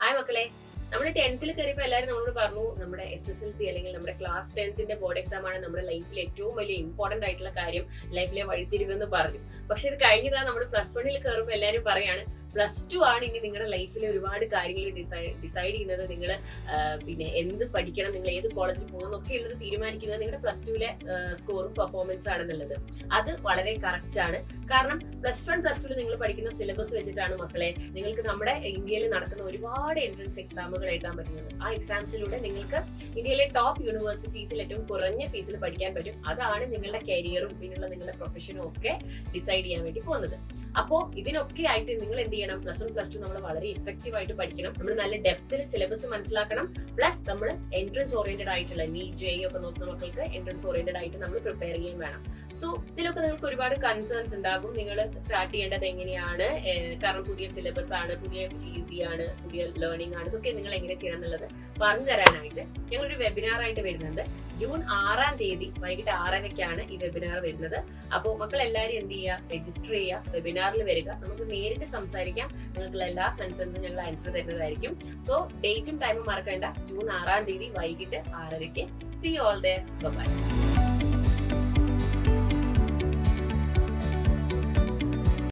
Hi മക്കളെ, നമ്മൾ 10th കയറിയപ്പോൾ എല്ലാവരും നമ്മളോട് പറഞ്ഞു നമ്മുടെ SSLC അല്ലെങ്കിൽ നമ്മുടെ ക്ലാസ് 10th ബോർഡ് എക്സാം ആണ് നമ്മുടെ ലൈഫിൽ ഏറ്റവും വലിയ ഇമ്പോർട്ടന്റ് ആയിട്ടുള്ള കാര്യം, ലൈഫിലെ വഴിത്തിരിവെന്ന് പറഞ്ഞു. പക്ഷെ ഇത് കഴിഞ്ഞതാ നമ്മൾ +1 കയറുമ്പോൾ എല്ലാവരും പറയാണ് +2 ആണ് ഇനി നിങ്ങളുടെ ലൈഫിലെ ഒരുപാട് കാര്യങ്ങൾ ഡിസൈഡ് ചെയ്യുന്നത്. നിങ്ങൾ പിന്നെ എന്ത് പഠിക്കണം, നിങ്ങൾ ഏത് കോളേജിൽ പോകുന്നു ഒക്കെ ഉള്ളത് തീരുമാനിക്കുന്നത് നിങ്ങളുടെ +2 സ്കോറും പെർഫോമൻസ് ആണെന്നുള്ളത്. അത് വളരെ കറക്റ്റ് ആണ്. കാരണം +1 +2 നിങ്ങൾ പഠിക്കുന്ന സിലബസ് വെച്ചിട്ടാണ് മക്കളെ നിങ്ങൾക്ക് നമ്മുടെ ഇന്ത്യയിൽ നടക്കുന്ന ഒരുപാട് എൻട്രൻസ് എക്സാമുകൾ എഴുതാൻ പറ്റുന്നത്. ആ എക്സാംസിലൂടെ നിങ്ങൾക്ക് ഇന്ത്യയിലെ ടോപ്പ് യൂണിവേഴ്സിറ്റീസിൽ ഏറ്റവും കുറഞ്ഞ ഫീസിൽ പഠിക്കാൻ പറ്റും. അതാണ് നിങ്ങളുടെ കരിയറും പിന്നുള്ള നിങ്ങളുടെ പ്രൊഫഷനും ഒക്കെ ഡിസൈഡ് ചെയ്യാൻ വേണ്ടി പോകുന്നത്. അപ്പോ ഇതിനൊക്കെ ആയിട്ട് നിങ്ങൾ എന്ത് ചെയ്യണം? +1 +2 നമ്മൾ വളരെ ഇഫക്റ്റീവ് ആയിട്ട് പഠിക്കണം. നമ്മൾ നല്ല ഡെപ്തിൽ സിലബസ് മനസ്സിലാക്കണം. പ്ലസ് നമ്മൾ എൻട്രൻസ് ഓറിയന്റഡ് ആയിട്ടുള്ള NEET JEE ഒക്കെ നോക്കുന്ന മക്കൾക്ക് എൻട്രൻസ് ഓറിയന്റഡ് ആയിട്ട് നമ്മൾ പ്രിപ്പയർ ചെയ്യാൻ വേണം. സോ ഇതിലൊക്കെ നിങ്ങൾക്ക് ഒരുപാട് കൺസേൺസ് ഉണ്ടാകും. നിങ്ങൾ സ്റ്റാർട്ട് ചെയ്യേണ്ടത് എങ്ങനെയാണ്, കാരണം പുതിയ സിലബസ് ആണ്, പുതിയ രീതിയാണ്, പുതിയ ലേണിംഗ് ആണ്, ഇതൊക്കെ നിങ്ങൾ എങ്ങനെ ചെയ്യണം എന്നുള്ളത് പറഞ്ഞു തരാനായിട്ട് ഞങ്ങളൊരു വെബിനാർ ആയിട്ട് വരുന്നുണ്ട്. ജൂൺ 6-ാം തീയതി വൈകിട്ട് 6:30-ക്കാണ് ഈ വെബിനാർ വരുന്നത്. അപ്പോൾ മക്കൾ എല്ലാവരും എന്ത് ചെയ്യുക? രജിസ്റ്റർ ചെയ്യുക, വെബിനാറിൽ വരിക. നമുക്ക് നേരിട്ട് സംസാരിക്കാം. നിങ്ങൾക്കുള്ള എല്ലാ കൺസേൺസും ഞങ്ങൾ ആൻസർ തരുന്നതായിരിക്കും. സോ ഡേറ്റും ടൈമും മറക്കണ്ട. ജൂൺ 6-ാം തീയതി വൈകിട്ട് 6:30-ക്ക്. See you all there. Bye bye.